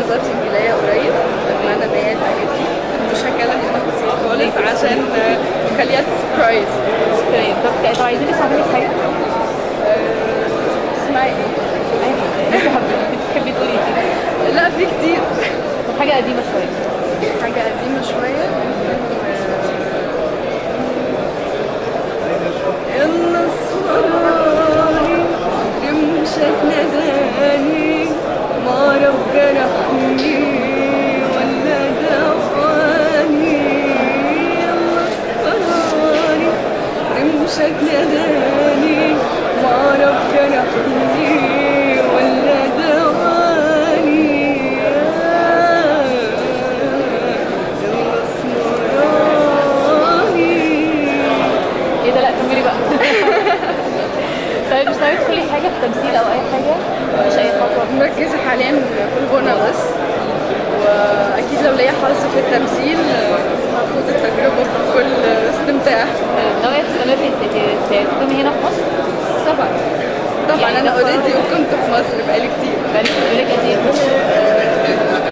حظها بسجلية قريب، اتمنى ان هي تعجبني. مش هتكلم في تفاصيل خالص عشان خليها سربرايز. طب عايزين نسمع منك حاجه. اسمعي ايه؟ اي حاجه انت حابه تحبي تقولي ايه؟ لا في كتير. طب حاجه قديمه شويه. حاجة قديمة شوية. النصراني رمشك نداني معرف جرحني ولا دواني. النصراني رمشك نداني معرف جرحني ولا دواني. ايه ده؟ لا كملي بقى. طيب مش ناوي تدخلي حاجه في التمثيل او اي حاجه؟ مش اي خطوه؟ مركزة حاليا في الغنى بس، واكيد لو ليا حظ في التمثيل هاخد التجربة بكل استمتاع. ناويه تستمري تقدمي هنا في مصر؟ طبعا طبعا. يعني انا ده اوريدي كنت في مصر بقالي كتير. بقالك قد ايه؟